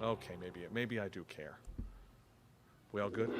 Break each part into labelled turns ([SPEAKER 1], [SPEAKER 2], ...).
[SPEAKER 1] Okay, maybe I do care. We all good?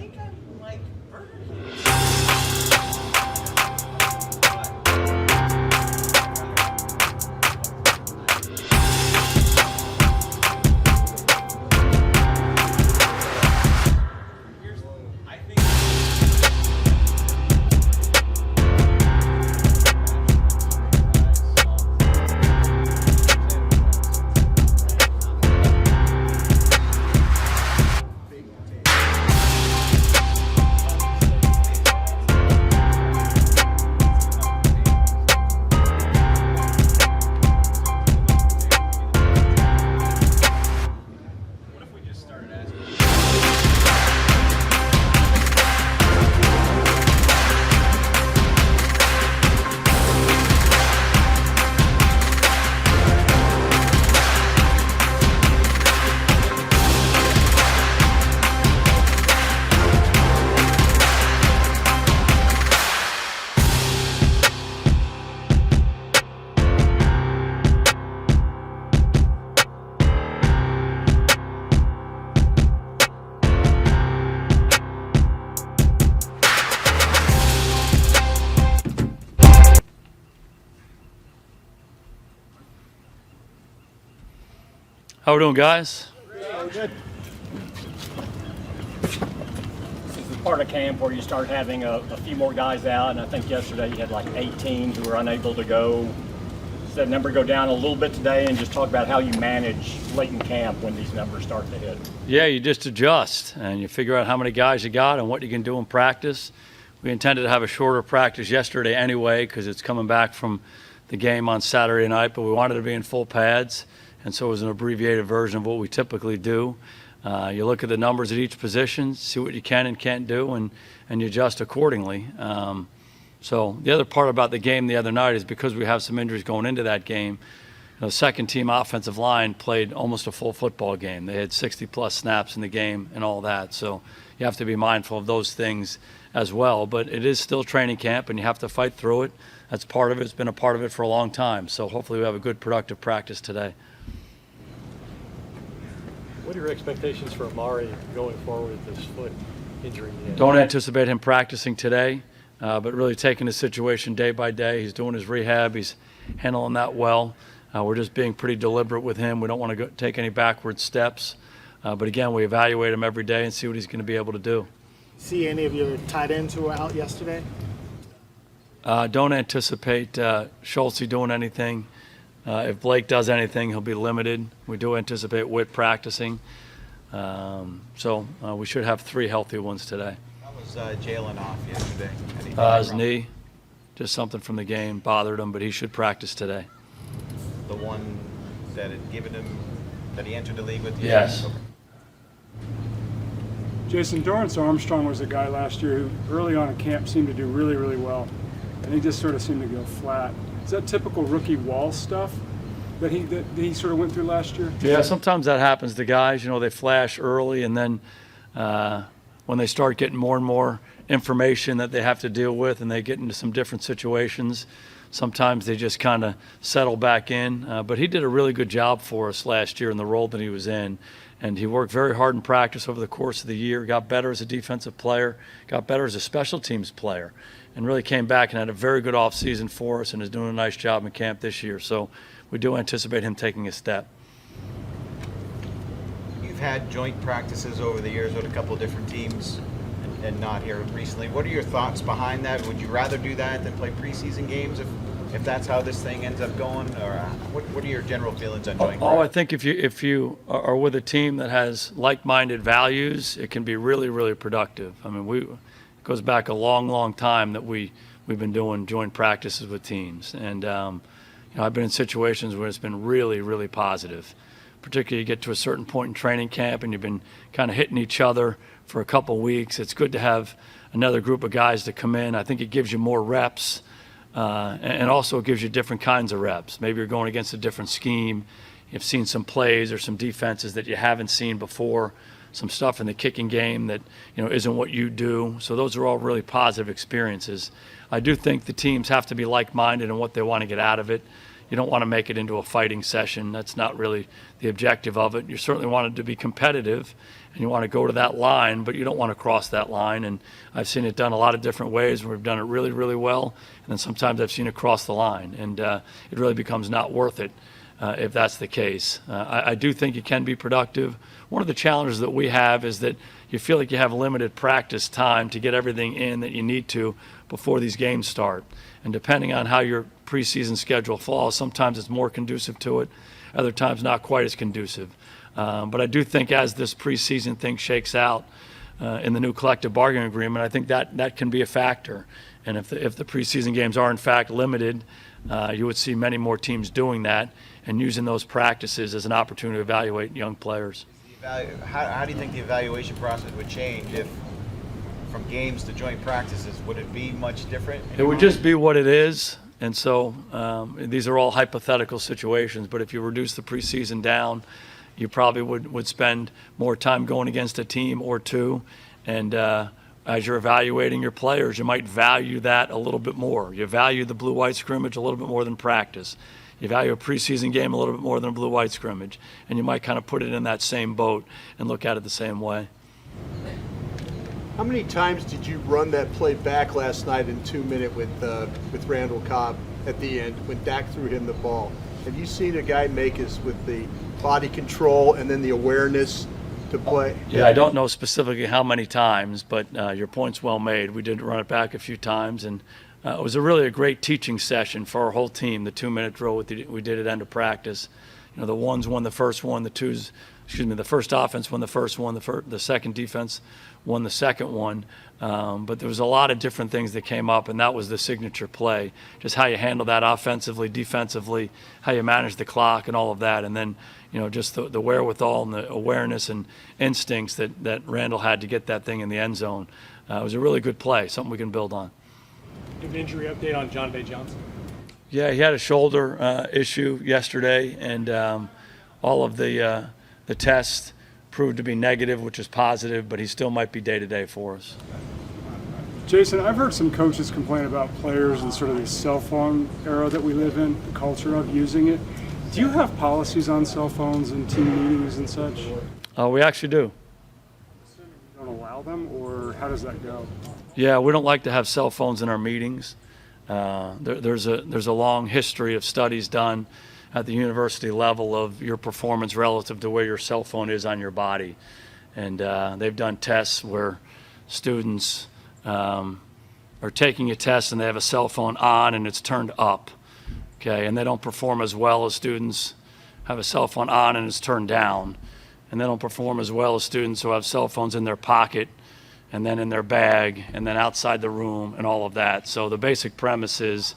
[SPEAKER 2] think I like Burger King.
[SPEAKER 3] How we doing, guys?
[SPEAKER 4] Good.
[SPEAKER 5] This is the part of camp where you start having a few more guys out, and I think yesterday you had like 18 who were unable to go. Does that number go down a little bit today, and just talk about how you manage late in camp when these numbers start to hit?
[SPEAKER 3] Yeah, you just adjust and you figure out how many guys you got and what you can do in practice. We intended to have a shorter practice yesterday anyway because it's coming back from the game on Saturday night, but we wanted to be in full pads, and so it was an abbreviated version of what we typically do. You look at the numbers at each position, see what you can and can't do, and you adjust accordingly. So the other part about the game the other night is because we have some injuries going into that game, the second team offensive line played almost a full football game. They had 60-plus snaps in the game and all that. So you have to be mindful of those things as well. But it is still training camp, and you have to fight through it. That's part of it. It's been a part of it for a long time. So hopefully we have a good, productive practice today.
[SPEAKER 4] What are your expectations for Amari going forward with this foot injury?
[SPEAKER 3] Don't anticipate him practicing today, but really taking the situation day by day. He's doing his rehab. He's handling that well. We're just being pretty deliberate with him. We don't want to take any backward steps. But again, we evaluate him every day and see what he's going to be able to do.
[SPEAKER 6] See any of your tight ends who were out yesterday?
[SPEAKER 3] Don't anticipate Schultz doing anything. If Blake does anything, he'll be limited. We do anticipate Witt practicing. So we should have 3 healthy ones today.
[SPEAKER 2] How was Jalen off yesterday?
[SPEAKER 3] His knee, just something from the game, bothered him, but he should practice today.
[SPEAKER 2] The one that had given him, that he entered the league with?
[SPEAKER 3] Yes.
[SPEAKER 2] Okay.
[SPEAKER 7] Jason Dorrance Armstrong was a guy last year who early on in camp seemed to do really, really well. And he just sort of seemed to go flat. Is that typical rookie wall stuff that he sort of went through last year?
[SPEAKER 3] Yeah, sometimes that happens to guys. You know, they flash early, and then when they start getting more and more information that they have to deal with and they get into some different situations, sometimes they just kind of settle back in. But he did a really good job for us last year in the role that he was in. And he worked very hard in practice over the course of the year, got better as a defensive player, got better as a special teams player, and really came back and had a very good offseason for us and is doing a nice job in camp this year. So we do anticipate him taking a step.
[SPEAKER 2] You've had joint practices over the years with a couple of different teams and not here recently. What are your thoughts behind that? Would you rather do that than play preseason games if that's how this thing ends up going? Or what are your general feelings on joint practice?
[SPEAKER 3] I think if you are with a team that has like-minded values, it can be really, really productive. I mean, it goes back a long, long time that we've been doing joint practices with teams. And I've been in situations where it's been really, really positive. Particularly you get to a certain point in training camp and you've been kind of hitting each other for a couple of weeks. It's good to have another group of guys to come in. I think it gives you more reps. And also it gives you different kinds of reps. Maybe you're going against a different scheme. You've seen some plays or some defenses that you haven't seen before, some stuff in the kicking game that isn't what you do. So those are all really positive experiences. I do think the teams have to be like-minded in what they want to get out of it. you don't want to make it into a fighting session. That's not really the objective of it. You certainly want it to be competitive, and you want to go to that line, but you don't want to cross that line. And I've seen it done a lot of different ways, and we've done it really, really well. And then sometimes I've seen it cross the line, and it really becomes not worth it if that's the case. I do think it can be productive. One of the challenges that we have is that you feel like you have limited practice time to get everything in that you need to before these games start. And depending on how your preseason schedule falls, sometimes it's more conducive to it, other times not quite as conducive. But I do think as this preseason thing shakes out in the new collective bargaining agreement, I think that can be a factor. And if the preseason games are in fact limited, you would see many more teams doing that and using those practices as an opportunity to evaluate young players.
[SPEAKER 2] How do you think the evaluation process would change if from games to joint practices? Would it be much different?
[SPEAKER 3] It would just be what it is. And so these are all hypothetical situations, but if you reduce the preseason down, you probably would spend more time going against a team or two. And as you're evaluating your players, you might value that a little bit more. You value the blue-white scrimmage a little bit more than practice. You value a preseason game a little bit more than a blue-white scrimmage. And you might kind of put it in that same boat and look at it the same way.
[SPEAKER 8] How many times did you run that play back last night in 2 minute with Randall Cobb at the end when Dak threw him the ball? Have you seen a guy make his with the body control and then the awareness to play?
[SPEAKER 3] Yeah, I don't know specifically how many times, but your point's well made. We did run it back a few times, and it was really a great teaching session for our whole team, the 2 minute drill we did at end of practice. You know, the ones won the first one, the first offense won the first one, the second defense won the second one. But there was a lot of different things that came up, and that was the signature play. Just how you handle that offensively, defensively, how you manage the clock and all of that. And then, you know, just the wherewithal and the awareness and instincts that Randall had to get that thing in the end zone. It was a really good play, something we can build on.
[SPEAKER 4] An injury update on John Day Johnson.
[SPEAKER 3] Yeah, he had a shoulder issue yesterday, and all of the tests proved to be negative, which is positive, but he still might be day-to-day for us.
[SPEAKER 7] Jason, I've heard some coaches complain about players and sort of the cell phone era that we live in, the culture of using it. Do you have policies on cell phones and team meetings and such?
[SPEAKER 3] We actually do.
[SPEAKER 7] You don't allow them, or how does that go?
[SPEAKER 3] Yeah, we don't like to have cell phones in our meetings. There's a long history of studies done at the university level of your performance relative to where your cell phone is on your body. And they've done tests where students are taking a test and they have a cell phone on and it's turned up, okay? And they don't perform as well as students have a cell phone on and it's turned down. And they don't perform as well as students who have cell phones in their pocket and then in their bag and then outside the room and all of that. So the basic premise is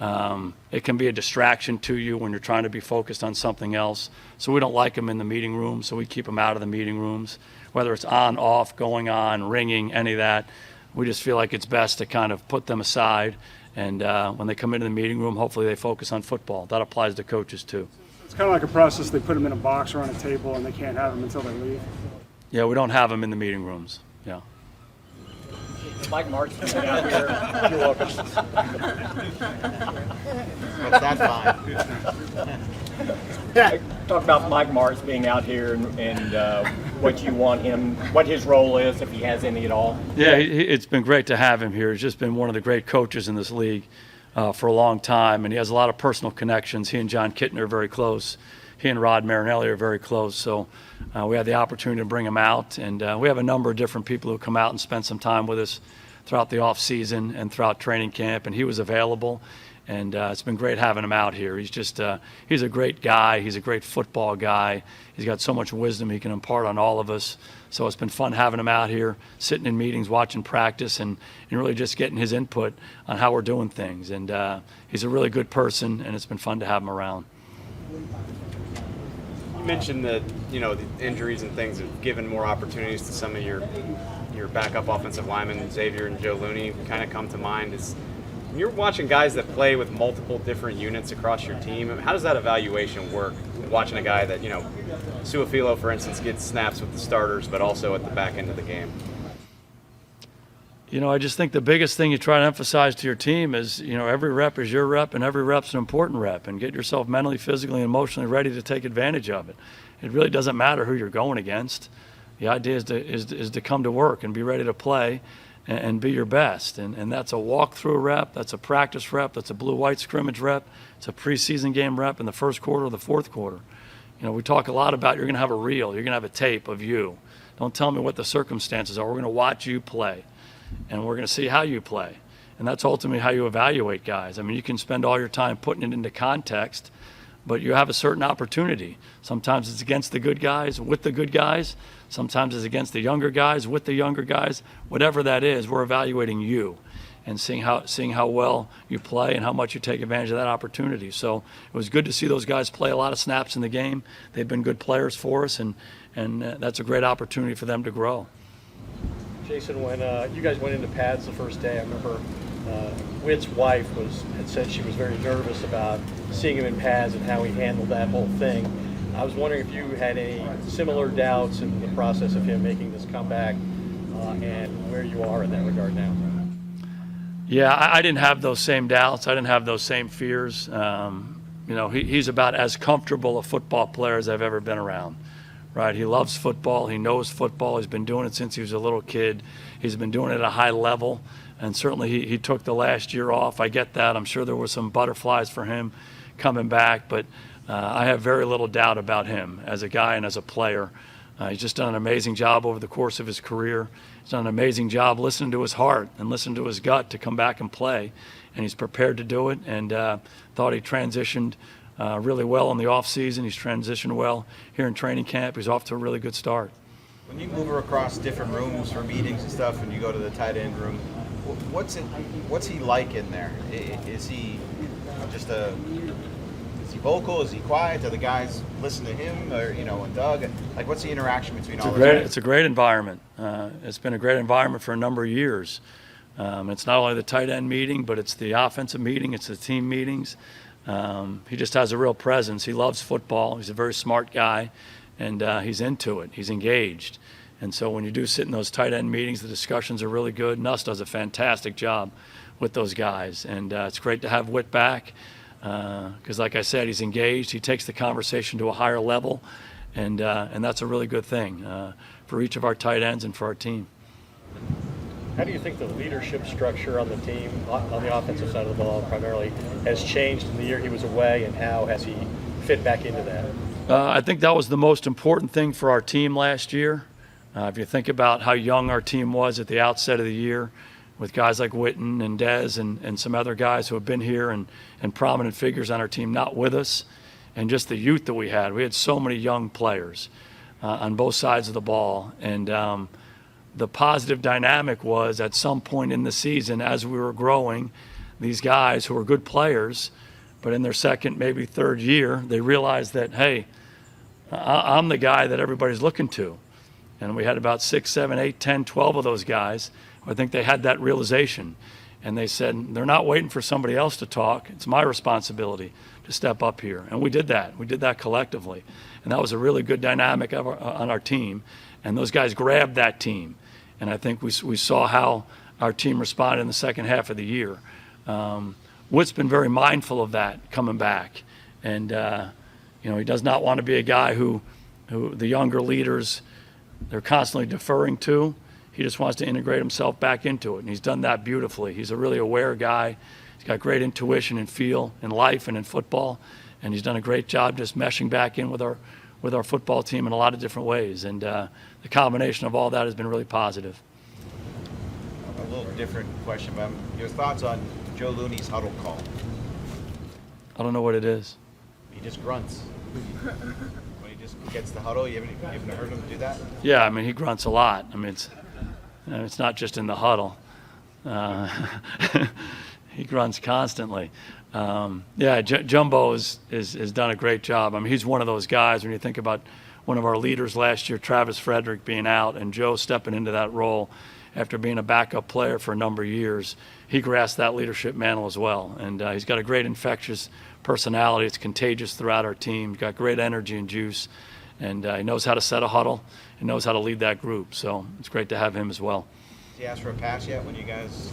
[SPEAKER 3] it can be a distraction to you when you're trying to be focused on something else. So we don't like them in the meeting room, so we keep them out of the meeting rooms. Whether it's on, off, going on, ringing, any of that, we just feel like it's best to kind of put them aside. And when they come into the meeting room, hopefully they focus on football. That applies to coaches too.
[SPEAKER 7] It's kind of like a process. They put them in a box or on a table and they can't have them until they leave.
[SPEAKER 3] Yeah, we don't have them in the meeting rooms. Yeah.
[SPEAKER 5] Mike Martz being out here. You're welcome.
[SPEAKER 2] But that's fine.
[SPEAKER 5] Talk about Mike Martz being out here and what you want him, what his role is, if he has any at all.
[SPEAKER 3] Yeah, it's been great to have him here. He's just been one of the great coaches in this league for a long time, and he has a lot of personal connections. He and John Kittner are very close. He and Rod Marinelli are very close, so we had the opportunity to bring him out, and we have a number of different people who come out and spend some time with us throughout the off season and throughout training camp, and he was available, and it's been great having him out here. He's just he's a great guy. He's a great football guy. He's got so much wisdom he can impart on all of us. So it's been fun having him out here, sitting in meetings, watching practice, and really just getting his input on how we're doing things. And he's a really good person, and it's been fun to have him around.
[SPEAKER 9] You mentioned that, you know, the injuries and things have given more opportunities to some of your backup offensive linemen, Xavier and Joe Looney kind of come to mind. When you're watching guys that play with multiple different units across your team, how does that evaluation work? Watching a guy that, you know, Suafilo, for instance, gets snaps with the starters, but also at the back end of the game.
[SPEAKER 3] I just think the biggest thing you try to emphasize to your team is, every rep is your rep and every rep's an important rep, and get yourself mentally, physically, and emotionally ready to take advantage of it. It really doesn't matter who you're going against. The idea is to come to work and be ready to play and be your best. And that's a walk-through rep, that's a practice rep, that's a blue-white scrimmage rep, it's a preseason game rep in the first quarter or the fourth quarter. We talk a lot about you're going to have a reel, you're going to have a tape of you. Don't tell me what the circumstances are. We're going to watch you play, and we're going to see how you play. And that's ultimately how you evaluate guys. I mean, you can spend all your time putting it into context, but you have a certain opportunity. Sometimes it's against the good guys, with the good guys. Sometimes it's against the younger guys, with the younger guys. Whatever that is, we're evaluating you and seeing how well you play and how much you take advantage of that opportunity. So it was good to see those guys play a lot of snaps in the game. They've been good players for us, and that's a great opportunity for them to grow.
[SPEAKER 4] Jason, when you guys went into pads the first day, I remember Witt's wife had said she was very nervous about seeing him in pads and how he handled that whole thing. I was wondering if you had any similar doubts in the process of him making this comeback and where you are in that regard now.
[SPEAKER 3] Yeah, I didn't have those same doubts. I didn't have those same fears. He's about as comfortable a football player as I've ever been around. Right? He loves football. He knows football. He's been doing it since he was a little kid. He's been doing it at a high level. And certainly he took the last year off. I get that. I'm sure there were some butterflies for him coming back. But I have very little doubt about him as a guy and as a player. He's just done an amazing job over the course of his career. He's done an amazing job listening to his heart and listening to his gut to come back and play. And he's prepared to do it, and thought he transitioned really well in the offseason. He's transitioned well here in training camp. He's off to a really good start.
[SPEAKER 2] When you move her across different rooms for meetings and stuff, and you go to the tight end room, what's he like in there? Is he just is he vocal? Is he quiet? Do the guys listen to him, or and Doug? Like, what's the interaction between all of them?
[SPEAKER 3] It's a great environment. It's been a great environment for a number of years. It's not only the tight end meeting, but it's the offensive meeting. It's the team meetings. He just has a real presence. He loves football. He's a very smart guy, and he's into it. He's engaged. And so when you do sit in those tight end meetings, the discussions are really good. Nuss does a fantastic job with those guys. And it's great to have Witt back because, like I said, he's engaged. He takes the conversation to a higher level, and that's a really good thing for each of our tight ends and for our team.
[SPEAKER 4] How do you think the leadership structure on the team, on the offensive side of the ball primarily, has changed in the year he was away, and how has he fit back into that?
[SPEAKER 3] I think that was the most important thing for our team last year. If you think about how young our team was at the outset of the year, with guys like Witten and Dez and some other guys who have been here and prominent figures on our team not with us, and just the youth that we had. We had so many young players on both sides of the ball. And the positive dynamic was at some point in the season, as we were growing, these guys who were good players, but in their second, maybe third year, they realized that, hey, I'm the guy that everybody's looking to. And we had about 6, 7, 8, 10, 12 of those guys. I think they had that realization. And they said, they're not waiting for somebody else to talk. It's my responsibility to step up here. And we did that. We did that collectively. And that was a really good dynamic on our team. And those guys grabbed that team. And I think we saw how our team responded in the second half of the year. Witt's been very mindful of that coming back. And, he does not want to be a guy who the younger leaders, they're constantly deferring to. He just wants to integrate himself back into it, and he's done that beautifully. He's a really aware guy. He's got great intuition and feel in life and in football, and he's done a great job just meshing back in with our football team in a lot of different ways. And the combination of all that has been really positive.
[SPEAKER 2] A little different question, but your thoughts on Joe Looney's huddle call?
[SPEAKER 3] I don't know what it is.
[SPEAKER 2] He just grunts. When he just gets the huddle, you haven't heard him do that?
[SPEAKER 3] Yeah, he grunts a lot. It's not just in the huddle. He grunts constantly. Jumbo has done a great job. He's one of those guys, when you think about one of our leaders last year, Travis Frederick, being out and Joe stepping into that role after being a backup player for a number of years. He grasped that leadership mantle as well. And he's got a great infectious personality. It's contagious throughout our team. He's got great energy and juice. And he knows how to set a huddle and knows how to lead that group. So it's great to have him as well.
[SPEAKER 2] he ask for a pass yet when you guys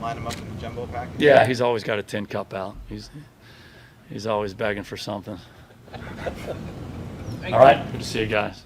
[SPEAKER 2] line him up in the jumbo package?
[SPEAKER 3] Yeah, he's always got a tin cup out. He's always begging for something. All right, good to see you guys.